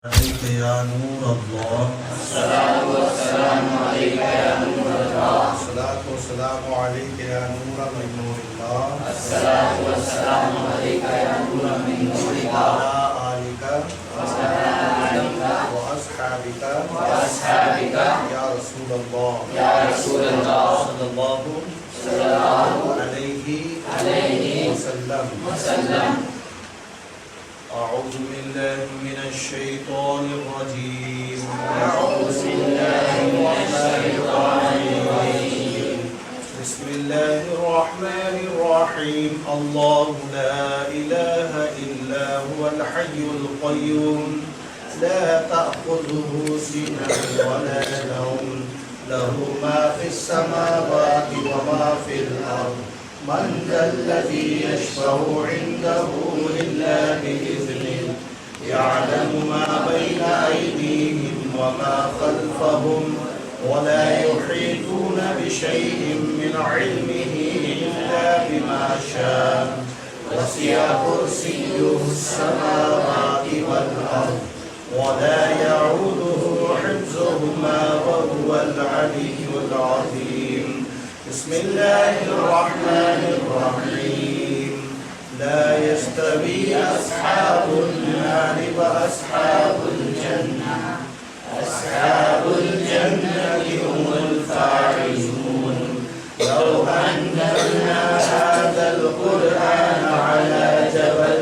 عليك يا نور الله الصلاة والسلام عليك يا نور الله الصلاة والسلام عليك يا نور من نور الله الصلاة والسلام عليك يا نور من نور الله وعلى آلك وعلى آلك وأصحابك وأصحابك يا رسول الله يا رسول الله صلى الله صلى الله عليه وسلم وسلم. أعوذ بالله من الشيطان الرجيم أعوذ بالله من الشيطان الرجيم بسم الله الرحمن الرحيم الله لا إله إلا هو الحي القيوم لا تأخذه سنة ولا نوم له ما في السماوات وما في الأرض من ذا الذي يشفع عنده إلا بإذنه يعلم ما بين أيديهم وما خلفهم ولا يحيطون بشيء من علمه إلا بما شاء وسع كرسيه السماوات والأرض ولا يعوده حفظهما وهو العلي العظيم. بسم الله الرحمن الرحيم لا يستوي أصحاب النار وأصحاب الجنة أصحاب الجنة هم الفائزون. لو أنزلنا هذا القرآن على جبل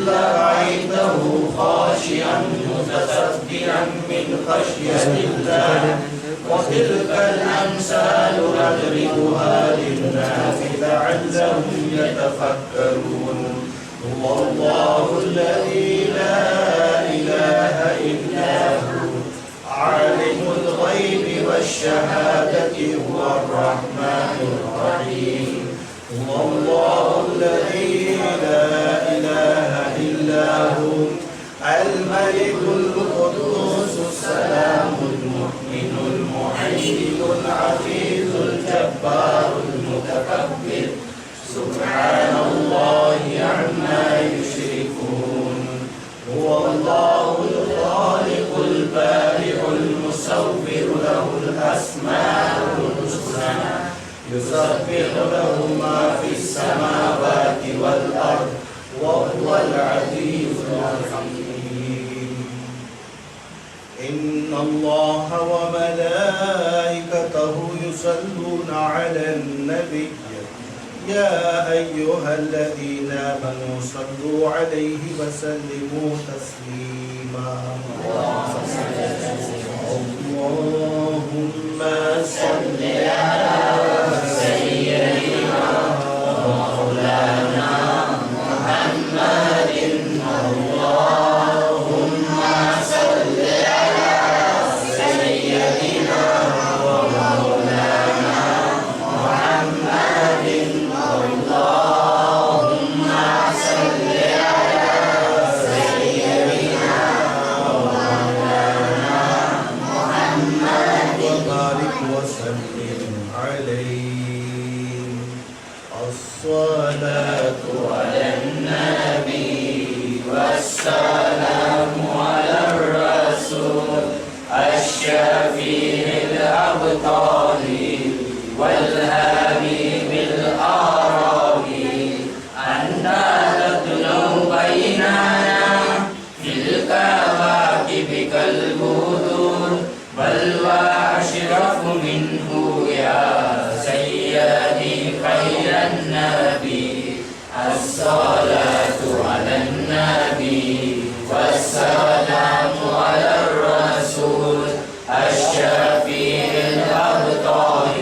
لرأيته خاشعا متصدعا من خشية الله وتلك الأمثال نضربها للناس لعلهم يتفكرون. هو الله الذي لا إله إلا هو عالم الغيب والشهادة هو الرحمن الرحيم. هو الله الذي لا إله إلا هو الملك القدوس السلام المؤمن المهيمن العزيز الجبار المتكبر سبحان الله عما يشركون. هو الله الخالق البارئ المصور له الأسماء الحسنى يسبح له ما في السماوات والأرض وهو العزيز الحكيم. إن الله وملائكته يصلون على النبي يا أيها الذين آمنوا صلوا عليه وسلموا تسليما. اللهم صل على سيدنا ومولانا محمد. اللهم صل على سيدنا ومولانا محمد. اللهم صل على سيدنا ومولانا محمد وبارك وسلم عليه. الصلاة على النبي والسلام على الرسول الشفيع الأبطال والهادي بالآراء أنت تطلع بيننا في الكواكب كالبدور بل وأشرف منه يا سيدي خير النبي. الصلاة على النبي والسلام على الرسول الشفيع الأبطال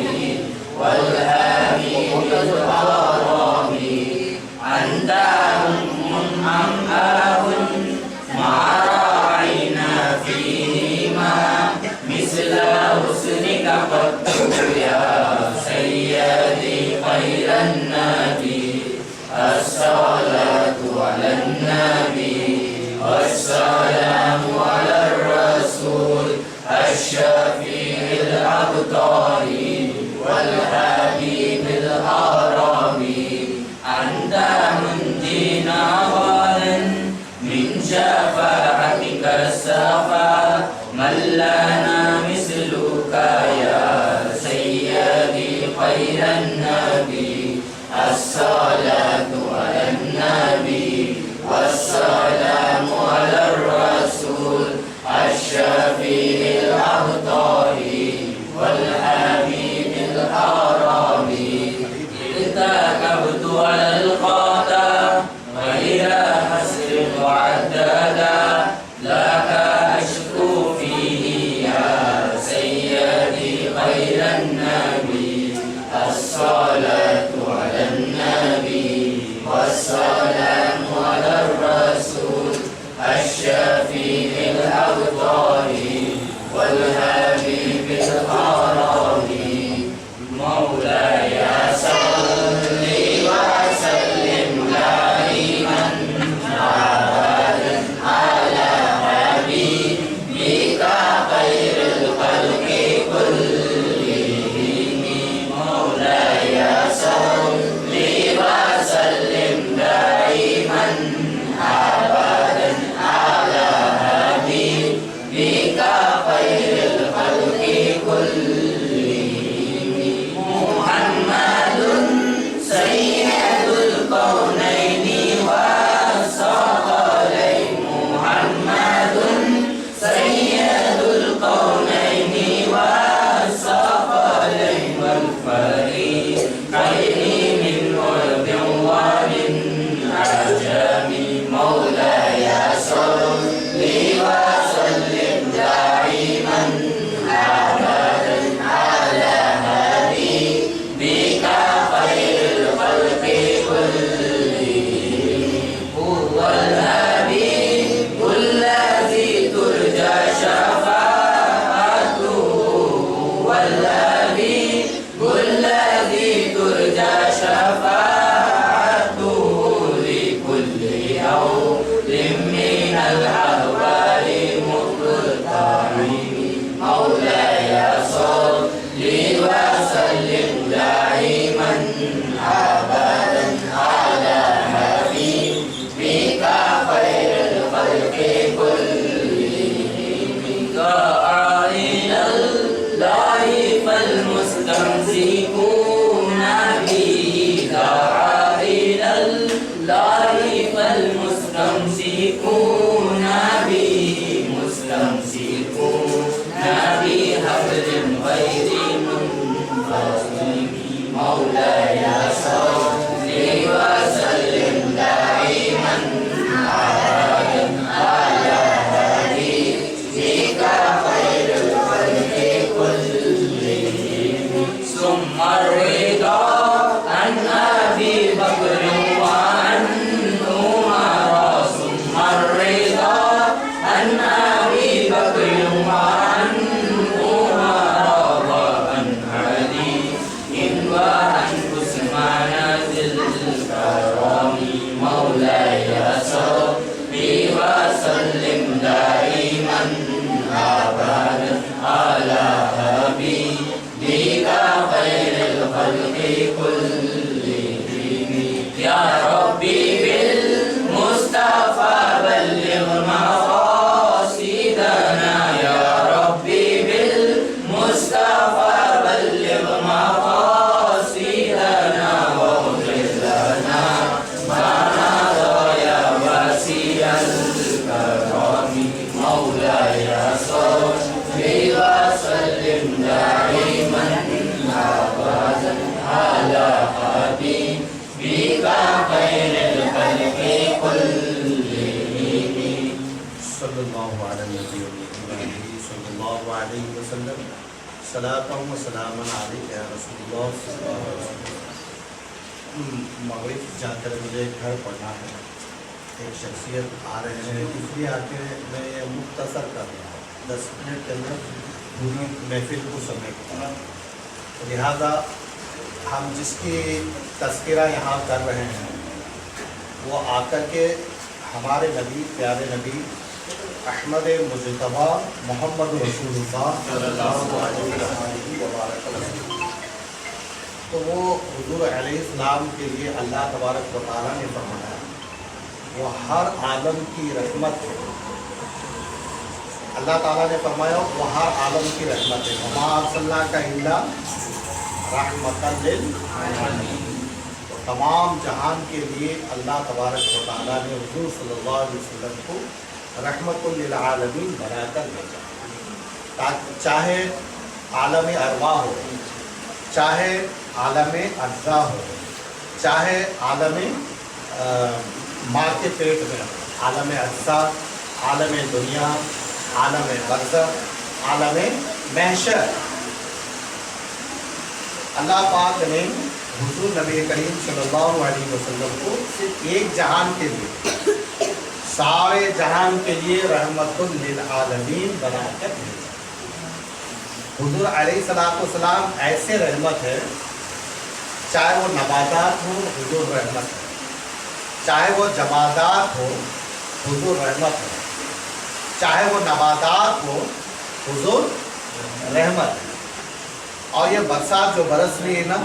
والهادي بالآراء أنت أم أب ما راعينا فيهما مثل حسنك قد يا سيدي خير النبي. الصلاة على النبي والسلام على الرسول الشفيع الأبطال والهادي بالآراء أنت منجينا غالا من شفاعة السخا من لنا مثلك يا سيدي خير النبي الصلاة على النبي والسلام على الرسول الشفيع الأخطار والحبيب الحرامي ارتكبت على الخطا غير حسر معددا لك أشكو فيه يا سيدي خير النبي الصلاة على النبي والسلام على الرسول الشفيع الأخطار والحبيب الحرامي مولاي صل وسلم دائما أبدا على حبيبك خير الخلق كلهم مولاي صل وسلم دائما أبدا على حبيبك خير الخلق كلهم محمد سيد الكونين والثقلين محمد سيد الكونين والثقلين والفريقين من عرب ومن عجم مولاي صل وسلم دائما أبدا على حبيبك خير الخلق كلهم هو الحبيب الذي ترجى شفاعته هو الحبيب الذي ترجى شفاعته لكل هول من الأهوال مقتحم مولاي صل وسلم دائما أبدا على حبيبك خير الخلق كلهم دعا إلى الله فالمستمسكون به دعا إلى الله فالمستمسكون به مستمسكون بحبل غير منفصل مولاي صل وسلم دائما أبدا على حبيبك خير الخلق كلهم ثم الرضا عن أبي بكر وعن عمر ثم الرضا عن أبي بكر وعن عمر وعن علي وعن عثمان ذي الكرم مولاي صل وسلم دائما أبدا على حبيبك خير الخلق كلهم يا ربي بالمصطفى بلغ مقاصدنا يا ربي بالمصطفى بلغ مقاصدنا واغفر لنا ما نرى يا واسع الكرم مولاي صل وسلم دائما أبدا على حبيبك خير الخلق كلهم صلی اللہ علیہ صلی اللہ علیہ وسلم صلاۃ و سلام علیک یا رسول اللہ صلی اللہ علیہ وسلم. مغرب جا کر مجھے گھر پڑھنا ہے. ایک شخصیت آ رہے ہیں اس لیے آ کے میں یہ مختصر کر رہا ہوں 10 منٹ کے اندر پوری محفل کو سمیٹتا ہوں. لہذا ہم جس کی تذکرہ یہاں کر رہے ہیں وہ آ کر کے ہمارے نبی پیارے نبی احمد مجتبیٰ محمد رسول اللہ صلی اللہ علیہ وسلم. تو وہ حضور علیہ السلام کے لیے اللہ تبارک و تعالیٰ نے فرمایا وہ ہر عالم کی رحمت ہے. اللہ تعالیٰ نے فرمایا وہ ہر عالم کی رحمت ہے، وما ارسلناک الا رحمۃ للعالمین، تو تمام جہان کے لیے اللہ تبارک و تعالیٰ نے حضور صلی اللہ علیہ وسلم کو رحمت للعالمین بنا کر بھیجا، تاکہ چاہے عالم ارواح ہو، چاہے عالم اجزا ہو، چاہے عالم ماں کے پیٹ میں ہو، عالم اجزا، عالم دنیا، عالم برزخ، عالم محشر، اللہ پاک نے حضور نبی کریم صلی اللہ علیہ وسلم کو صرف ایک جہان کے لیے، سارے جہان کے لیے رحمت للعالمین بنا کر بھیجا۔ حضور علیہ السلام ایسے رحمت ہے، چاہے وہ نباتات ہو حضور رحمت ہے، چاہے وہ جمادات ہو حضور رحمت ہے، چاہے وہ نباتات ہو حضور رحمت ہے۔ اور یہ برسات جو برس رہی ہے نا،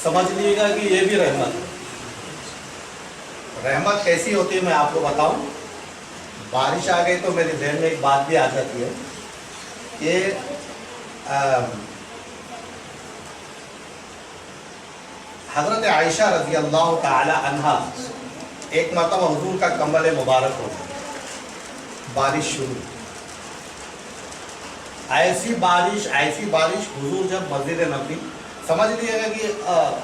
سمجھ لیجیے گا کہ یہ بھی رحمت ہے۔ رحمت کیسی ہوتی ہے میں آپ کو بتاؤں، بارش آ گئی تو میرے ذہن میں ایک بات بھی آ جاتی ہے کہ حضرت عائشہ رضی اللہ تعالی عنہا ایک مرتبہ حضور کا کمبل مبارک ہو گیا، بارش شروع، ایسی بارش حضور جب مسجد نبوی، سمجھ لیجیے گا کہ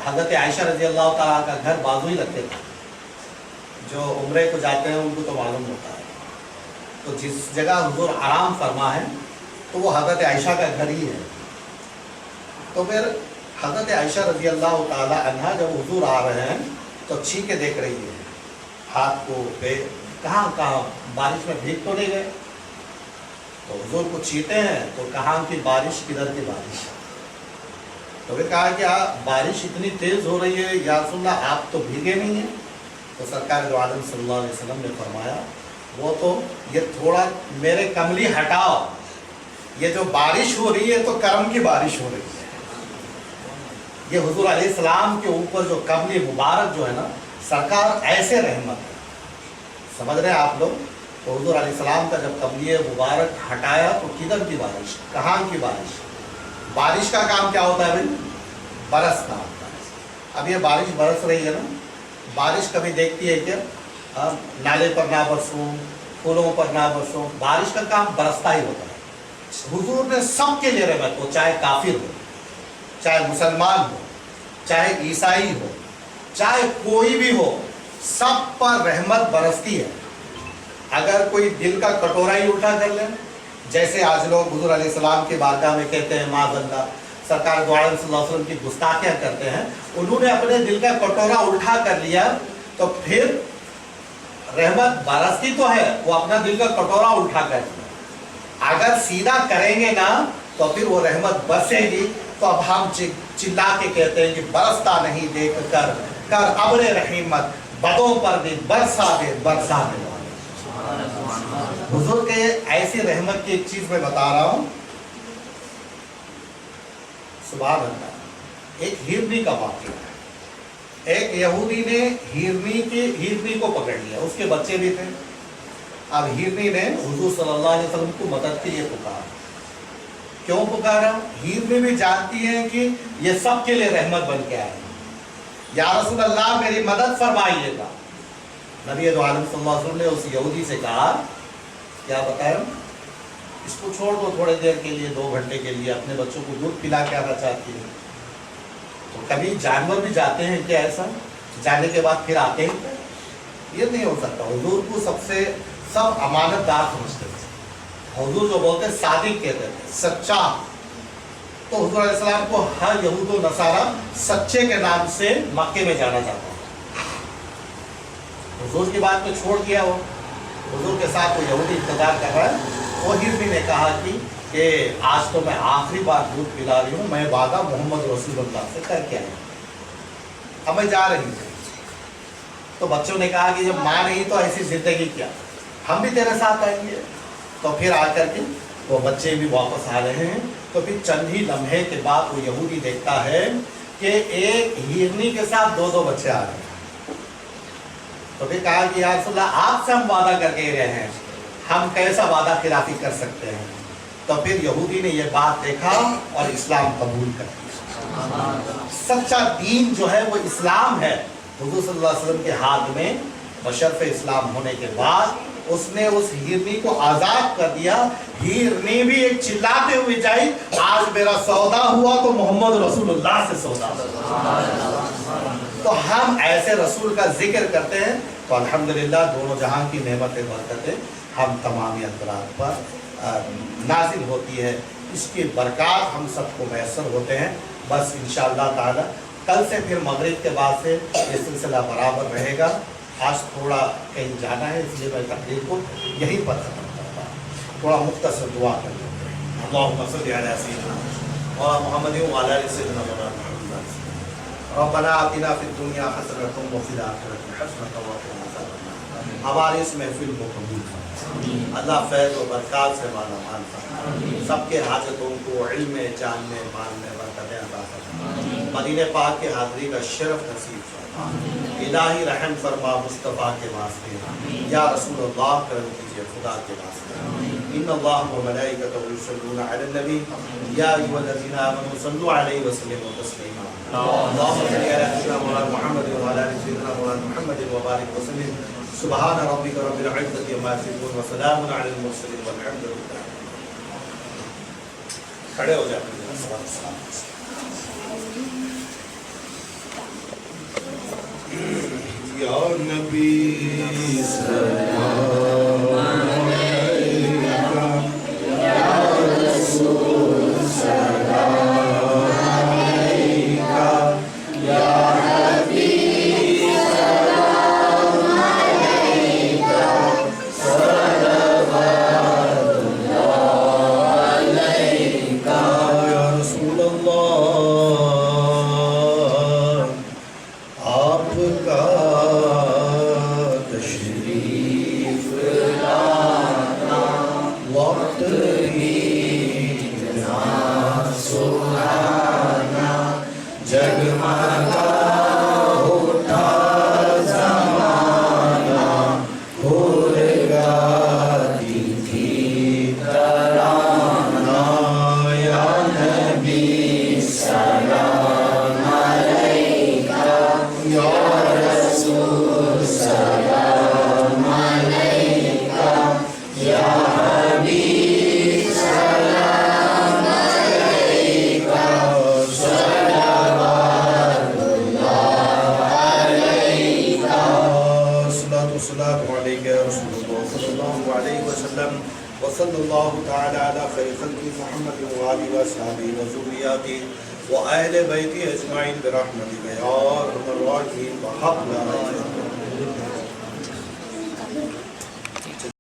حضرت عائشہ رضی اللہ تعالیٰ کا گھر بازو ہی لگتے تھے، جو عمرے کو جاتے ہیں ان کو تو معلوم ہوتا ہے، تو جس جگہ حضور آرام فرما ہے تو وہ حضرت عائشہ کا گھر ہی ہے۔ تو پھر حضرت عائشہ رضی اللہ تعالی عنہا جب حضور آ رہے ہیں تو چھینکے دیکھ رہی ہے ہاتھ کو، کہاں بارش میں بھیگ تو نہیں گئے، تو حضور کو چھینتے ہیں تو کہاں کی بارش، کدھر کی بارش، تو پھر کہا کہ بارش اتنی تیز ہو رہی ہے یا رسول اللہ آپ تو بھیگے نہیں ہیں، تو سرکار دو عالم صلی اللہ علیہ وسلم نے فرمایا وہ تو یہ تھوڑا میرے کملی ہٹاؤ، یہ جو بارش ہو رہی ہے تو کرم کی بارش ہو رہی ہے، یہ حضور علیہ السلام کے اوپر جو کملی مبارک جو ہے نا، سرکار ایسے رحمت ہے، سمجھ رہے ہیں آپ لوگ۔ تو حضور علیہ السلام کا جب کملی مبارک ہٹایا تو کدھر کی بارش، کہاں کی بارش، بارش کا کام کیا ہوتا ہے بھائی، برسنا ہوتا ہے۔ اب یہ بارش برس رہی ہے نا، بارش کبھی دیکھتی ہے کہ نالے پر نہ برسوں، پھولوں پر نہ برسوں، بارش کا کام برستا ہی ہوتا ہے۔ حضور نے سب کے لیے رحمت ہو، چاہے کافر ہو، چاہے مسلمان ہو، چاہے عیسائی ہو، چاہے کوئی بھی ہو، سب پر رحمت برستی ہے۔ اگر کوئی دل کا کٹورا ہی اٹھا کر لیں، جیسے آج لوگ حضور علیہ السلام کی بارگاہ میں کہتے ہیں معاذ اللہ، سرکار دو عالم صلی اللہ علیہ وسلم کی گستاخیاں کرتے ہیں، انہوں نے اپنے دل کا کٹورا اٹھا کر لیا تو پھر رحمت برستی تو ہے، وہ اپنا دل کا کٹورا اٹھا کر لیا، اگر سیدھا کریں گے نا تو پھر وہ رحمت برسے گی۔ تو اب ہم چلا کے کہتے ہیں کہ برستا نہیں دیکھ کر ابر رحمت، بدوں پر بھی برسا دے برسا دے۔ حضور کے ایسی رحمت کی ایک چیز میں بتا رہا ہوں، سبحان اللہ، ایک ہرنی کا واقعہ ہے۔ ایک یہودی نے ہرنی کو پکڑ لیا، اس کے بچے بھی تھے۔ اب ہرنی نے حضور صلی اللہ علیہ وسلم کو مدد کے لیے پکارا۔ کیوں پکارا؟ ہرنی بھی جانتی ہے کہ یہ سب کے لیے رحمت بن کے آئے، یا رسول اللہ میری مدد فرمائیے گا۔ نبی دو عالم صلی اللہ علیہ وسلم نے اس یہودی سے کہا، کیا بتایا، اس کو چھوڑ دو تھوڑے دیر کے لیے، 2 گھنٹے کے لیے، اپنے بچوں کو دودھ پلا کے آنا چاہتی ہے۔ تو کبھی جانور بھی جاتے ہیں کیا ایسا، جانے کے بعد پھر آتے ہیں؟ یہ نہیں ہو سکتا۔ حضور کو سب امانت دار سمجھتے تھے، حضور جو بولتے صادق کہتے تھے، سچا۔ تو حضور علیہ السلام کو ہر یہود و نصارہ سچے کے نام سے مکے میں جانا چاہتا ہے۔ حضور کی بات میں چھوڑ دیا، وہ حضور کے ساتھ وہ یہودی انتظار کر رہا ہے۔ وہ ہرنی نے کہا کہ آج تو میں آخری بار دودھ پلا رہی ہوں، میں وعدہ محمد رسول اللہ سے کر کے آئی، اب میں جا رہی ہوں۔ تو بچوں نے کہا کہ جب ماں نہیں تو ایسی زندگی کیا، ہم بھی تیرے ساتھ آئیں گے۔ تو پھر آ کر کے وہ بچے بھی واپس آ رہے ہیں۔ تو پھر چند ہی لمحے کے بعد وہ یہودی دیکھتا ہے کہ ایک ہرنی کے ساتھ 2 بچے آ رہے ہیں۔ تو پھر کہا کہ یا رسول اللہ آپ سے ہم وعدہ کر کے گئے ہیں، ہم کیسا وعدہ خلافی کر سکتے ہیں؟ تو پھر یہودی نے یہ بات دیکھا اور اسلام قبول کر لیا۔ سچا دین جو ہے وہ اسلام ہے۔ حضور صلی اللہ علیہ وسلم کے ہاتھ میں بشرف اسلام ہونے کے بعد اس نے اس ہیرنی کو آزاد کر دیا۔ ہیرنی بھی ایک چلاتے ہوئے جائی، آج میرا سودا ہوا تو محمد رسول اللہ سے سودا ہوا۔ تو ہم ایسے رسول کا ذکر کرتے ہیں تو الحمدللہ دونوں جہاں کی نعمتیں برکتیں ہم تمامی افراد پر نازل ہوتی ہے، اس کی برکات ہم سب کو میسر ہوتے ہیں۔ بس انشاءاللہ تعالی کل سے پھر مغرب کے بعد سے یہ سلسلہ برابر رہے گا۔ آج تھوڑا کہیں جانا ہے اس لیے میں تقریر کو یہیں پر ختم کرتا ہوں۔ تھوڑا مختصر دعا کر لیتے ہیں۔ اللہم صلی علی سیدنا محمد وعلی آل سیدنا محمد۔ ربنا آتنا فی الدنیا حسنۃ وفی الآخرۃ حسنۃ وقنا عذاب النار۔ ہماری اس محفل کو قبول فرما، اللہ فیض و برکات سے مالا مال فرما، سب کے حاجتوں کو علم جاننے ماننے برکتیں عطا فرما، مدینہ پاک کے حاضری کا شرف نصیب فرما، الہی رحم فرما مصطفیٰ کے واسطے، یا رسول اللہ کرم کیجیے خدا کے واسطے۔ ان اللہ و ملائکتہ یصلون علی النبی یا ایھا الذین آمنوا صلوا علیہ وسلموا تسلیما۔ اللهم صل علی سیدنا مولانا محمد وعلی آل سیدنا مولانا محمد وبارک وسلم۔ سبحان ربک رب العزة عما یصفون وسلام علی المرسلین والحمد للہ۔ کھڑے ہو جائیں۔ یا نبی سلام علیکہ، یا رسول سلام علیکہ، یا حبیب سلام علیکہ، صلوات اللہ علیکہ، یا رسول اللہ آپ کا تشریف لانا وقت ہی اتنا سہانا، جگمگا اٹھا زمانہ، بھول گاتی تھی ترانہ، یا نبی سلام علیکہ، یا رسول سلام علیکہ، یا حبیب سلام علیکہ، صلوات اللہ علیکہ، صلاۃ والسلام علیکہ یا رسول اللہ صلی اللہ علیہ وسلم، وصلی اللہ تعالی علی خیر خلق محمد وآلہ وصحبہ وذریاتہ وأهل بيتي أجمعين برحمتك يا أرحم الراحمين وحق لا إله إلا أنت